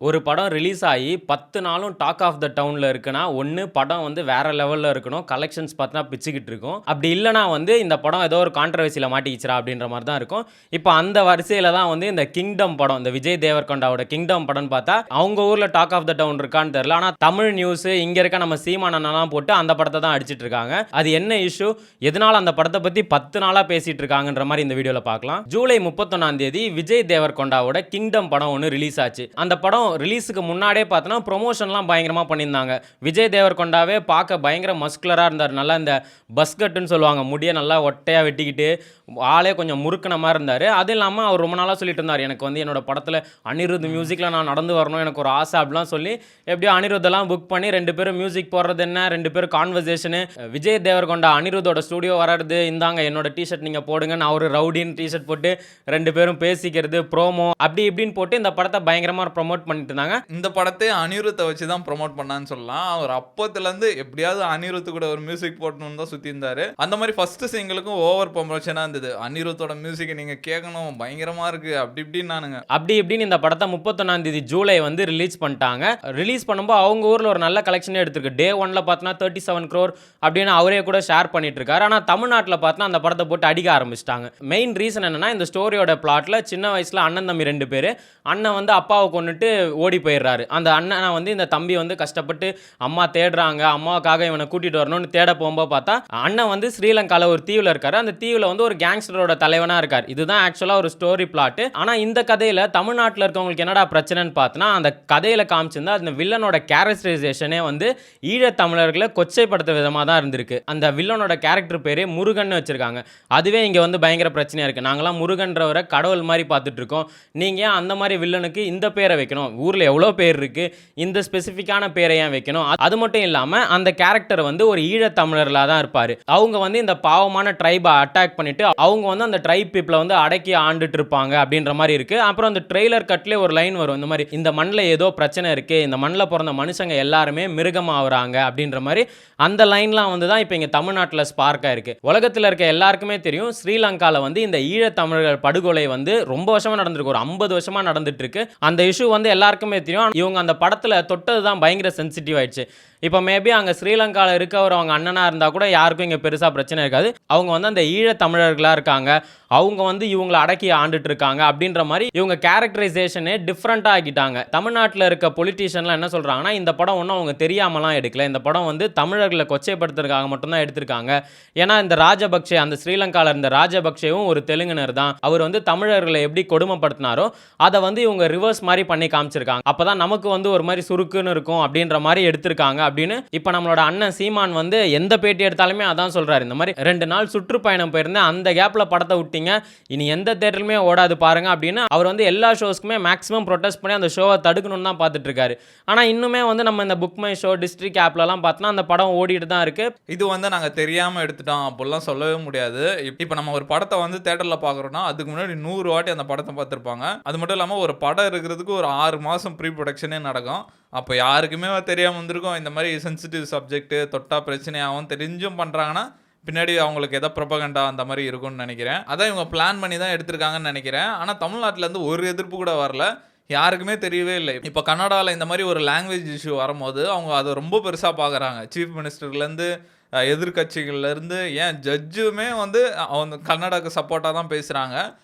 ஒரு படம் ரிலீஸ் ஆகி 10 நாளும் டாக் ஆஃப் த டவுனில் இருக்குன்னா ஒன்று படம் வந்து வேற லெவலில் இருக்கணும், கலெக்ஷன்ஸ் பார்த்தா பிச்சுக்கிட்டு இருக்கும். அப்படி இல்லைனா வந்து இந்த படம் ஏதோ ஒரு கான்ட்ரவர்சியில் மாட்டிக்கிச்சிரா அப்படின்ற மாதிரி தான் இருக்கும். இப்போ அந்த வரிசையில் தான் வந்து இந்த கிங்டம் படம், இந்த விஜய் தேவர்கொண்டாவோட கிங்டம் படம்னு பார்த்தா அவங்க ஊரில் டாக் ஆஃப் த டவுன் இருக்கான்னு தெரியல. ஆனால் தமிழ் நியூஸ் இங்கே இருக்க நம்ம சீமானெல்லாம் போட்டு அந்த படத்தை தான் அடிச்சிட்டு இருக்காங்க. அது என்ன இஷ்யூ, எதனால் அந்த படத்தை பற்றி 10 நாளாக பேசிட்டு இருக்காங்கன்ற மாதிரி இந்த வீடியோவில் பார்க்கலாம். ஜூலை 31 விஜய் தேவர்கொண்டாவோட கிங்டம் படம் ஒன்று ரிலீஸ் ஆச்சு. அந்த படம் ரிலீஸுக்கு முன்னாடியே பார்த்தோன்னா ப்ரொமோஷன்லாம் பயங்கரமாக பண்ணியிருந்தாங்க. விஜய் தேவர்கொண்டாவே பார்க்க பயங்கர மஸ்குலராக இருந்தார். நல்லா இந்த பஸ்கட்டுன்னு சொல்லுவாங்க, முடியை நல்லா ஒட்டையாக வெட்டிக்கிட்டு ஆளே கொஞ்சம் முறுக்கின மாதிரி இருந்தார். அது இல்லாமல் அவர் ரொம்ப நாளாக சொல்லிட்டு இருந்தார், எனக்கு வந்து என்னோட படத்தில் அனிருத் மியூசிக்கில் நான் நடந்து வரணும், எனக்கு ஒரு ஆசை அப்படிலாம் சொல்லி எப்படியோ அனிருத்தெல்லாம் புக் பண்ணி 2 பேரும் மியூசிக் போடுறது என்ன, 2 பேரும் கான்வர்சேஷனு. விஜய் தேவர்கொண்டா அனிருத்தோட ஸ்டூடியோ வர்றது, இந்தாங்க என்னோட டிஷர்ட் நீங்கள் போடுங்கன்னு அவர் ரவுடின்னு டிஷர்ட் போட்டு 2 பேரும் பேசிக்கிறது, ப்ரோமோ அப்படி இப்படின்னு போட்டு இந்த படத்தை பயங்கரமாக ப்ரொமோட் பண்ணிட்டு இருந்தாங்க. இந்த படத்தை அனிருத்தை வச்சு தான் ப்ரொமோட் பண்ணான்னு சொல்லலாம். அவர் அப்பத்துலேருந்து எப்படியாவது அனிருத்து கூட ஒரு மியூசிக் போடணும்னு தான் சுற்றி இருந்தார். அந்த மாதிரி ஃபர்ஸ்ட் சிங்கிளுக்கும் ஓவர் ப்ரொமோஷனாக இருந்தது. அனிருத்தோட மியூசிக்கை நீங்கள் கேட்கணும், பயங்கரமாக இருக்குது அப்படி இப்படின்னானுங்க. அப்படி இப்படின்னு இந்த படத்தை 31 ஜூலை வந்து ரிலீஸ் பண்ணிட்டாங்க. ரிலீஸ் பண்ணும்போது அவங்க ஊரில் ஒரு நல்ல கலெக்ஷனே எடுத்திருக்கு. டே 1ல் பார்த்தோன்னா 37 crore அப்படின்னு அவரே கூட ஷேர் பண்ணிட்டு இருக்காரு. ஆனால் தமிழ்நாட்டில் பார்த்தா அந்த படத்தை போட்டு அடிக்க ஆரம்பிச்சிட்டாங்க. மெயின் ரீசன் என்னன்னா, இந்த ஸ்டோரியோட பிளாட்ல சின்ன வயசில் அண்ணன் தம்பி 2 பேர், அண்ணன் வந்து அப்பாவை கொண்டுட்டு ஓடி போயிடுறாரு. அந்த அண்ணனை வந்து இந்த தம்பி வந்து கஷ்டப்பட்டு அம்மா தேடுறாங்க, அம்மாவுக்காக இவனை கூட்டிட்டு வரணும்னு தேட போகும்போது பார்த்தா அண்ணன் வந்து ஸ்ரீலங்காவில் ஒரு தீவில் இருக்காரு. அந்த தீவில் வந்து ஒரு கேங்ஸ்டரோட தலைவனா இருக்கார். இதுதான் ஆக்சுவலா ஒரு ஸ்டோரி பிளாட். ஆனா இந்த கதையில தமிழ்நாட்டில் இருக்கவங்களுக்கு என்னடா பிரச்சனைன்னு பார்த்தனா, அந்த கதையில காமிச்சிருந்தா அந்த வில்லனோட கேரக்டரைசேஷனே வந்து ஈழத் தமிழர்களை கொச்சைப்படுத்த விதமாக தான் இருந்திருக்கு. அந்த வில்லனோட கேரக்டர் பேரே முருகன் வச்சிருக்காங்க. அதுவே இங்க வந்து பயங்கர பிரச்சனையா இருக்கு. நாங்களாம் முருகன்றவரை கடவுள் மாதிரி பார்த்துட்டு இருக்கோம், நீங்க ஏன் அந்த மாதிரி வில்லனுக்கு இந்த பேரை வைக்கணும்? ஊர்ல எவ்வளோ பேர் இருக்கு, இந்த ஸ்பெசிஃபிக்கான பேரை ஏன் வைக்கணும்? அது மட்டும் இல்லாம அந்த கேரக்டர் வந்து ஒரு ஈழத் தமிழர்களாக தான் இருப்பாரு. அவங்க வந்து இந்த பாவமான ட்ரைபை அட்டாக் பண்ணிட்டு அவங்க வந்து அந்த ட்ரைப் பீப்புளை வந்து அடக்கி ஆண்டுட்டு இருப்பாங்க அப்படின்ற மாதிரி இருக்கு. அப்புறம் அந்த ட்ரெய்லர் கட்லேயே ஒரு லைன் வரும், இந்த மாதிரி இந்த மண்ணில் ஏதோ பிரச்சனை இருக்கு, இந்த மண்ணில் பிறந்த மனுஷங்க எல்லாருமே மிருகமாக ஆகுறாங்க அப்படின்ற மாதிரி அந்த லைன்லாம் வந்து தான் இப்போ இங்கே தமிழ்நாட்டில் ஸ்பார்க் ஆயிருக்கு. உலகத்தில் இருக்க எல்லாருக்குமே தெரியும், ஸ்ரீலங்காவில் வந்து இந்த ஈழத் தமிழர்கள் படுகொலை வந்து ரொம்ப வருஷமாக நடந்திருக்கு, ஒரு 50 வருஷமாக நடந்துட்டு இருக்கு. அந்த இஷ்யூ வந்து எல்லாருக்குமே தெரியும். இவங்க அந்த படத்தில் தொட்டது தான் பயங்கர சென்சிட்டிவ் ஆயிடுச்சு. இப்போ மேபி அங்கே ஸ்ரீலங்காவில் இருக்கவர் அவங்க அண்ணனாக இருந்தால் கூட யாருக்கும் இங்கே பெருசாக பிரச்சனை இருக்காது. அவங்க வந்து அந்த ஈழத் தமிழர்களாக இருக்காங்க, அவங்க வந்து இவங்களை அடக்கி ஆண்டுட்டு இருக்காங்க அப்படின்ற மாதிரி இவங்க கேரக்டரைசேஷனே டிஃப்ரெண்ட்டாக ஆக்கிட்டாங்க. தமிழ்நாட்டில் இருக்க பொலிட்டீஷியன்லாம் என்ன சொல்கிறாங்கன்னா, இந்த படம் ஒன்றும் அவங்க தெரியாமலாம் எடுக்கல, இந்த படம் வந்து தமிழர்களை கொச்சைப்படுத்துறதுக்காக மட்டும்தான் எடுத்திருக்காங்க. ஏன்னா இந்த ராஜபக்சே, அந்த ஸ்ரீலங்காவில் இருந்த ராஜபக்சேவும் ஒரு தெலுங்கனர் தான், அவர் வந்து தமிழர்களை எப்படி கொடுமைப்படுத்தினாரோ அதை வந்து இவங்க ரிவர்ஸ் மாதிரி பண்ணி காமிச்சிருக்காங்க. அப்போ தான் நமக்கு வந்து ஒரு மாதிரி சுருக்குன்னு இருக்கும் அப்படின்ற மாதிரி எடுத்திருக்காங்க அப்படின்னு இப்போ நம்மளோட அண்ணன் சீமான் வந்து எந்த பேட்டி எடுத்தாலுமே அதான் சொல்றாரு. இந்த மாதிரி 2 நாள் சுற்றுப்பயணம் போயிருந்தேன், அந்த கேப்ல படத்தை விட்டீங்க, இனி எந்த தேட்டருமே ஓடாது பாருங்க அப்படின்னு அவர் வந்து எல்லா ஷோஸ்க்குமே மேக்ஸிமம் ப்ரொடெஸ்ட் பண்ணி அந்த ஷோவை தடுக்கணும்னு தான் பார்த்துட்டு இருக்காரு. ஆனால் இன்னுமே வந்து நம்ம இந்த புக் மை ஷோ, டிஸ்ட்ரிக்ட் ஆப்லலாம் பார்த்தோன்னா அந்த படம் ஓடிட்டு தான் இருக்கு. இது வந்து நாங்கள் தெரியாமல் எடுத்துட்டோம் அப்படிலாம் சொல்லவே முடியாது. இப்போ நம்ம ஒரு படத்தை வந்து தேட்டரில் பார்க்குறோன்னா அதுக்கு முன்னாடி 100 வாட்டி அந்த படத்தை பார்த்துருப்பாங்க. அது மட்டும் இல்லாமல் ஒரு படம் இருக்கிறதுக்கு ஒரு 6 மாதம் ப்ரீ ப்ரொடக்ஷனே நடக்கும். அப்போ யாருக்குமே தெரியாமல் வந்திருக்கும், இந்த மாதிரி சென்சிட்டிவ் சப்ஜெக்ட் தொட்டா பிரச்சனையாகவும் தெரிஞ்சும் பண்ணுறாங்கன்னா பின்னாடி அவங்களுக்கு எதோ ப்ரொபகண்டா அந்த மாதிரி இருக்கும்னு நினைக்கிறேன். அதான் இவங்க பிளான் பண்ணி தான் எடுத்திருக்காங்கன்னு நினைக்கிறேன். ஆனால் தமிழ்நாட்டிலேருந்து ஒரு எதிர்ப்பு கூட வரல, யாருக்குமே தெரியவே இல்லை. இப்போ கன்னடாவில் இந்த மாதிரி ஒரு லாங்குவேஜ் இஷ்யூ வரும்போது அவங்க அதை ரொம்ப பெருசாக பார்க்குறாங்க. சீஃப் மினிஸ்டர்லேருந்து எதிர்கட்சிகள்லேருந்து ஏன் ஜட்ஜுமே வந்து அவங்க கன்னடாவுக்கு சப்போர்ட்டாக தான் பேசுகிறாங்க.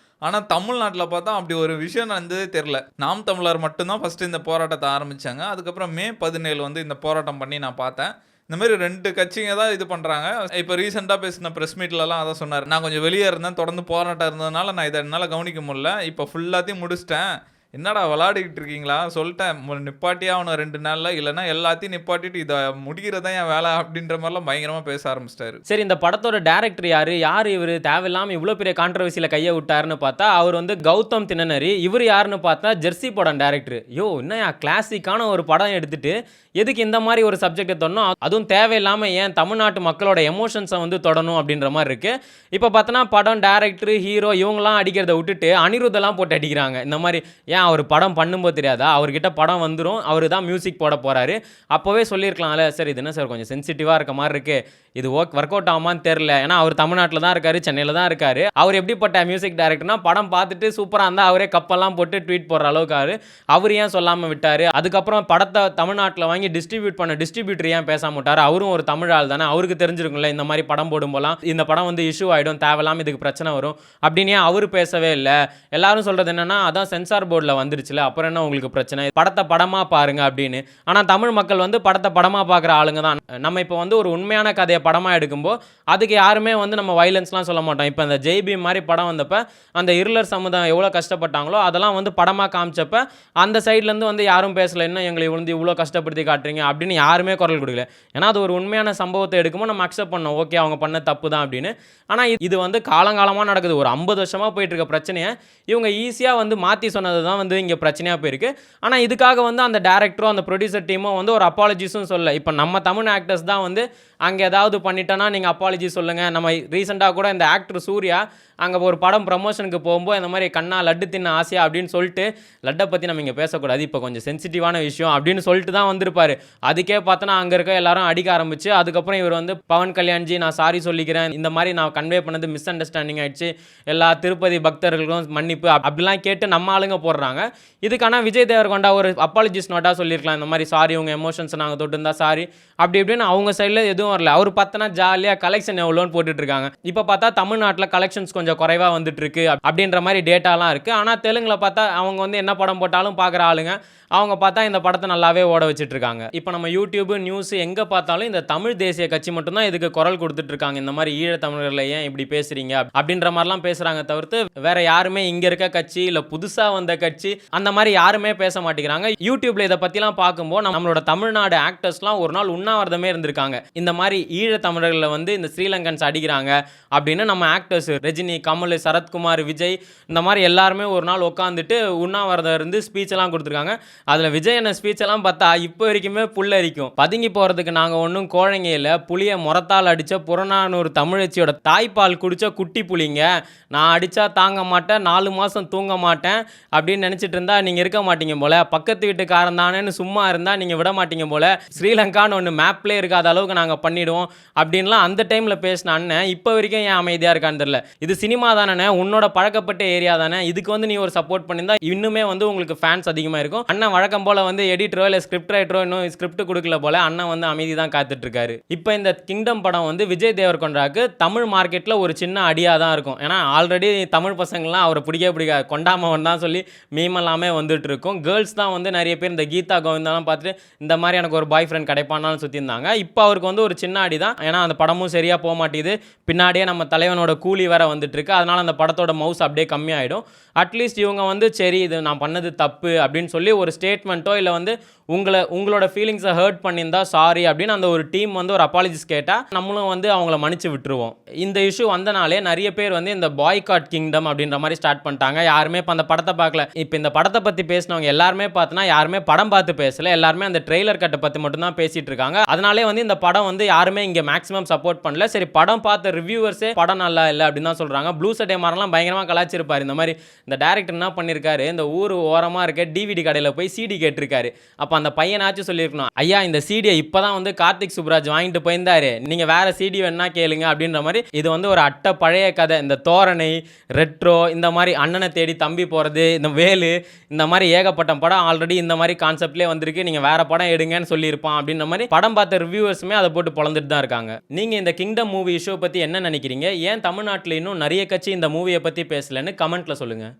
ஆனால் தமிழ்நாட்டில் பார்த்தா அப்படி ஒரு விஷயம் நடந்ததே தெரில. நாம் தமிழர் மட்டும்தான் ஃபஸ்ட்டு இந்த போராட்டத்தை ஆரம்பித்தாங்க. அதுக்கப்புறம் மே 17 வந்து இந்த போராட்டம் பண்ணி நான் பார்த்தேன். இந்த மாதிரி 2 கட்சிங்க தான் இது பண்ணுறாங்க. இப்போ ரீசெண்டாக பேசின ப்ரெஸ் மீட்லலாம் அதான் சொன்னார், நான் கொஞ்சம் வெளியே இருந்தேன், தொடர்ந்து போராட்டம் இருந்ததுனால நான் இதை என்னால் கவனிக்க முடியல, இப்போ ஃபுல்லாத்தையும் முடிச்சிட்டேன், என்னடா விளாடிக்கிட்டு இருக்கீங்களா, சொல்லிட்டேன் நிப்பாட்டியா அவனை 2 நாளில், இல்லைனா எல்லாத்தையும் நிப்பாட்டிட்டு இதை முடிக்கிறதான் என் வேலை அப்படின்ற மாதிரிலாம் பயங்கரமாக பேச ஆரம்பிச்சிட்டாரு. சரி, இந்த படத்தோட டேரக்டர் யார் இவர், தேவையில்லாமல் இவ்வளோ பெரிய கான்ட்ரவர்சியில் கையை விட்டாருன்னு பார்த்தா அவர் வந்து கௌதம் தினனரி. இவர் யாருன்னு பார்த்தா ஜெர்சி படம் டேரக்டர். என்னையா கிளாசிக்கான ஒரு படம் எடுத்துட்டு எதுக்கு இந்த மாதிரி ஒரு சப்ஜெக்டை தொடணும், அதுவும் தேவையில்லாமல் ஏன் தமிழ்நாட்டு மக்களோட எமோஷன்ஸை வந்து தொடணும் அப்படின்ற மாதிரி இருக்கு. இப்போ பார்த்தோன்னா படம் டேரக்டர் ஹீரோ இவங்களாம் அடிக்கிறத விட்டுட்டு அனிருத்தெல்லாம் போட்டு அடிக்கிறாங்க. இந்த மாதிரி ஏன் ஏன் அவர் படம் பண்ணும்போது தெரியாதா? அவர்கிட்ட படம் வந்துரும். அவரு தான் மியூசிக் போட போறாரு. அப்பவே சொல்லியிருக்கலாம்ல, சார் இது என்ன சார் கொஞ்சம் சென்சிட்டிவா இருக்க மாரி இருக்கு. இது ஒர்க் அவுட் ஆகுமான்னு தெரியல. ஏன்னா அவர் தமிழ்நாட்டுல தான் இருக்காரு, சென்னையில தான் இருக்காரு. அவர் எப்படிப்பட்ட மியூசிக் டைரக்டர்னா படம் பார்த்துட்டு சூப்பரா இருந்தா அவரே கப்பெல்லாம் போட்டு ட்வீட் போடுற அளவுக்கு அவரு ஏன் சொல்லாம விட்டாரு? அதுக்கப்புறம் படத்தை தமிழ்நாட்டுல வாங்கி டிஸ்ட்ரிபியூட் பண்ண டிஸ்ட்ரிபியூட்டர் ஏன் பேசாம விட்டாரு? அவரும் ஒரு தமிழ் ஆள் தானே. அவருக்கு தெரிஞ்சிருக்கும்ல இந்த மாதிரி படம் போடும்போலாம் இந்த படம் வந்து இஷ்யூ ஆயிடும், தேவையில்லாம இதுக்கு பிரச்சனை வரும் அப்படின்னு ஏன் அவரு பேசவே இல்லை? எல்லாரும் சொல்றது என்னன்னா அதான் சென்சார் போர்டில் வந்துருச்சுல, அப்புறம் என்ன உங்களுக்கு பிரச்சனை? படத்தை படமா பாருங்க அப்படின்னு. ஆனா தமிழ் மக்கள் வந்து படத்தை படமா பார்க்குற ஆளுங்க தான். நம்ம இப்போ வந்து ஒரு உண்மையான கதையை படமா எடுக்கும்போது அதுக்கு யாருமே வந்து நம்ம வைலன்ஸ்லாம் சொல்ல மாட்டோம். இப்போ அந்த ஜெய்பி மாதிரி படம் வந்தப்ப அந்த இருளர் சமுதாயம் எவ்வளோ கஷ்டப்பட்டாங்களோ அதெல்லாம் வந்து படமா காமிச்சப்ப அந்த சைட்லேருந்து வந்து யாரும் பேசல, என்ன எங்களை வந்து இவ்வளோ கஷ்டப்படுத்தி காட்டுறீங்க அப்படின்னு யாருமே குரல் கொடுக்கல. ஏன்னா அது ஒரு உண்மையான சம்பவத்தை எடுக்கும்போது நம்ம அக்செப்ட் பண்ணோம், ஓகே அவங்க பண்ண தப்பு தான் அப்படின்னு. ஆனால் இது வந்து காலங்காலமாக நடக்குது. ஒரு 50 வருஷமாக போயிட்டு இருக்க பிரச்சனையை இவங்க ஈஸியாக வந்து மாற்றி சொன்னது தான் வந்து இங்கே பிரச்சனையாக போயிருக்கு. ஆனால் இதுக்காக வந்து அந்த டேரக்டரோ அந்த ப்ரொடியூசர் டீமோ வந்து ஒரு அப்பாலஜிஸும் சொல்ல. இப்போ நம்ம தமிழ் ஆக்டர்ஸ் தான் வந்து அங்கே ஏதாவது பண்ணிட்டோன்னா நீங்கள் அப்பாலஜி சொல்லுங்கள். நம்ம ரீசெண்டாக கூட இந்த ஆக்டர் சூர்யா அங்கே ஒரு படம் ப்ரமோஷனுக்கு போகும்போது இந்த மாதிரி கண்ணா லட்டு தின்ன ஆசையா அப்படின்னு சொல்லிட்டு, லட்டை பற்றி நம்ம இங்கே பேசக்கூடாது, இப்போ கொஞ்சம் சென்சிட்டிவான விஷயம் அப்படின்னு சொல்லிட்டு தான் வந்திருப்பாரு. அதுக்கே பார்த்தோன்னா அங்கே இருக்க எல்லாரும் அடிக்க ஆரம்பிச்சு, அதுக்கப்புறம் இவர் வந்து பவன் கல்யாண்ஜி நான் சாரி சொல்லிக்கிறேன், இந்த மாதிரி நான் கன்வே பண்ணது மிஸ் அண்டர்ஸ்டாண்டிங் ஆயிடுச்சு, எல்லா திருப்பதி பக்தர்களுக்கும் மன்னிப்பு அப்படிலாம் கேட்டு நம்ம ஆளுங்க போடுறாங்க. இதுக்கான விஜய் தேவர்கொண்டா ஒரு அப்பாலஜிஸ் நோட்டாக சொல்லியிருக்கலாம், இந்த மாதிரி சாரி உங்கள் எமோஷன்ஸ் நாங்கள் தொட்டு இருந்தால் சாரி அப்படி இப்படின்னு. அவங்க சைடில் எதுவும் வரல. அவர் பார்த்தனா ஜாலியாக கலெக்ஷன் எவ்வளோன்னு போட்டுட்டு இருக்காங்க. இப்போ பார்த்தா தமிழ்நாட்டில் கலெக்ஷன்ஸ் கொஞ்சம் குறைவாக வந்துட்டு இருக்கு அப்படின்ற மாதிரி டேட்டாலாம் இருக்குது. ஆனால் தெலுங்குல பார்த்தா அவங்க வந்து என்ன படம் போட்டாலும் பார்க்குற ஆளுங்க, அவங்க பார்த்தா இந்த படத்தை நல்லாவே ஓட வச்சுட்டு இருக்காங்க. இப்போ நம்ம யூடியூப் நியூஸ் எங்கே பார்த்தாலும் இந்த தமிழ் தேசிய கட்சி மட்டும்தான் இதுக்கு குரல் கொடுத்துட்டு இருக்காங்க. இந்த மாதிரி ஈழத்தமிழர்களை ஏன் இப்படி பேசுறீங்க அப்படின்ற மாதிரிலாம் பேசுகிறாங்க தவிர்த்து வேற யாருமே இங்கே இருக்க கட்சி இல்லை புதுசாக வந்த கட்சி அந்த மாதிரி யாருமே பேச மாட்டேங்கிறாங்க. யூடியூப்ல இதை பற்றிலாம் பார்க்கும்போது நம்மளோட தமிழ்நாடு ஆக்டர்ஸ்லாம் ஒரு நாள் உண்ணாவிரதமே இருந்திருக்காங்க. இந்த மாதிரி ஈழத்தமிழர்களை வந்து இந்த ஸ்ரீலங்கன்ஸ் அடிக்கிறாங்க அப்படின்னு நம்ம ஆக்டர்ஸ் ரஜினி, கமல், சரத்குமார், விஜய் இந்த மாதிரி எல்லாருமே ஒரு நாள் உட்காந்துட்டு உண்ணாவிரதம் இருந்து ஸ்பீச் எல்லாம் கொடுத்துருக்காங்க. அதில் விஜய் என்ன ஸ்பீச் எல்லாம் பார்த்தா இப்போ வரைக்குமே புல்லரிக்கும். பதுங்கி போகிறதுக்கு நாங்கள் ஒன்றும் கோழைங்க இல்லை, புளியை முறத்தால் அடித்த புறநானூறு தமிழச்சியோட தாய்ப்பால் குடித்த குட்டி புளிங்க, நான் அடித்தா தாங்க மாட்டேன், 4 மாதம் தூங்க மாட்டேன் அப்படின்னு நினச்சிட்டு இருந்தா நீங்கள் இருக்க மாட்டீங்க போல, பக்கத்து வீட்டுக்காரன் தானேன்னு சும்மா இருந்தால் நீங்கள் விட மாட்டீங்க போல, ஸ்ரீலங்கான்னு ஒன்று மேப்லேயே இருக்காத அளவுக்கு நாங்கள் பண்ணிவிடுவோம் அப்படின்லாம் அந்த டைமில் பேசின அண்ணன் இப்போ வரைக்கும் ஏன் அமைதியாக இருக்கான்னு தெரியல. இது சினிமா தானே, உன்னோட பழக்கப்பட்ட ஏரியா தானே, இதுக்கு வந்து நீ ஒரு சப்போர்ட் பண்ணியிருந்தா இன்னுமே வந்து உங்களுக்கு ஃபேன்ஸ் அதிகமாக இருக்கும். அண்ணன் வழக்கம் போல் வந்து எடிட்டரோ இல்லை ஸ்கிரிப்ட் ரைட்டரோ இன்னும் ஸ்கிரிப்ட் கொடுக்கல போல, அண்ணன் வந்து அமைதி தான் காத்துட்டு இருக்காரு. இப்போ இந்த கிங்டம் படம் வந்து விஜய் தேவர்கொண்டாக்கு தமிழ் மார்க்கெட்டில் ஒரு சின்ன அடியாக தான் இருக்கும். ஏன்னா ஆல்ரெடி தமிழ் பசங்கள்லாம் அவரை பிடிக்காது, கொண்டாமவன் தான் சொல்லி மீம் எல்லாமே வந்துட்டு இருக்கும். கேர்ள்ஸ் தான் வந்து நிறைய பேர் இந்த கீதா கோவிந்தாலாம் பார்த்துட்டு இந்த மாதிரி எனக்கு ஒரு பாய் ஃப்ரெண்ட் கிடைப்பானாலும் சுற்றி இருந்தாங்க. இப்போ அவருக்கு வந்து ஒரு சின்ன அடி தான். ஏன்னா அந்த படமும் சரியாக போக மாட்டேங்குது, பின்னாடியே நம்ம தலைவனோட கூலி வேற வந்துட்டு இருக்கு. அதனால அந்த படத்தோட மவுஸ் அப்படியே கம்மியாயிடும். அட்லீஸ்ட் இவங்க வந்து சரி இது நான் பண்ணது தப்பு அப்படின்னு சொல்லி ஒரு ஸ்டேட்மெண்ட்டோ இல்லை வந்து உங்களோட ஃபீலிங்ஸை ஹர்ட் பண்ணியிருந்தா சாரி அப்படின்னு அந்த ஒரு டீம் வந்து ஒரு அப்பாலஜிஸ் கேட்டால் நம்மளும் வந்து அவங்கள மன்னிச்சு விட்டுருவோம். இந்த இஷ்யூ வந்தனாலே நிறைய பேர் வந்து இந்த பாய்காட் கிங்டம் அப்படின்ற மாதிரி ஸ்டார்ட் பண்ணிட்டாங்க. யாருமே இப்போ அந்த படத்தை பார்க்கல. இப்போ இந்த படத்தை பற்றி பேசினவங்க எல்லாருமே பார்த்தோன்னா யாருமே படம் பார்த்து பேசல, எல்லாருமே அந்த ட்ரெய்லர் கட்டை பற்றி மட்டும்தான் பேசிட்டு இருக்காங்க. அதனாலே வந்து இந்த படம் வந்து யாருமே இங்கே மேக்ஸிமம் சப்போர்ட் பண்ணல. சரி படம் பார்த்த ரிவ்யூவர்ஸே படம் நல்லா இல்லை அப்படின்னு தான் சொல்கிறாங்க. ப்ளூ சட்டை மாரெல்லாம் பயங்கரமாக கலாச்சிருப்பார். இந்த மாதிரி இந்த டேரக்டர் என்ன பண்ணியிருக்காரு, இந்த ஊர் ஓரமாக இருக்க டிவிடி கடையில் போய் சிடி கேட்டிருக்காரு. அப்போ அந்த பையனாச்சும் சொல்லியிருக்கணும், ஐயா இந்த சிடியை இப்போ தான் வந்து கார்த்திக் சுப்ராஜ் வாங்கிட்டு போயிருந்தாரு, நீங்கள் வேறு சிடி வேணா கேளுங்க அப்படின்ற மாதிரி. இது வந்து ஒரு அட்டை பழைய கதை. இந்த தோரணை, ரெட்ரோ, இந்த மாதிரி அண்ணனை தேடி தம்பி போகிறது, இந்த வேலு, இந்த மாதிரி ஏகப்பட்ட படம் ஆல்ரெடி இந்த மாதிரி கான்செப்ட்லேயே வந்திருக்கு, நீங்கள் வேறு படம் எடுங்கன்னு சொல்லியிருப்பான் அப்படின்ற மாதிரி படம் பார்த்த ரிவ்யூவர்ஸுமே அதை போட்டு பொழந்துட்டு தான் இருக்காங்க. நீங்கள் இந்த கிங்டம் மூவி இஷ்யூ பற்றி என்ன நினைக்கிறீங்க? ஏன் தமிழ்நாட்டில் இன்னும் நிறைய கட்சி இந்த மூவியை பற்றி பேசலன்னு கமெண்ட்டில் சொல்லுங்கள்.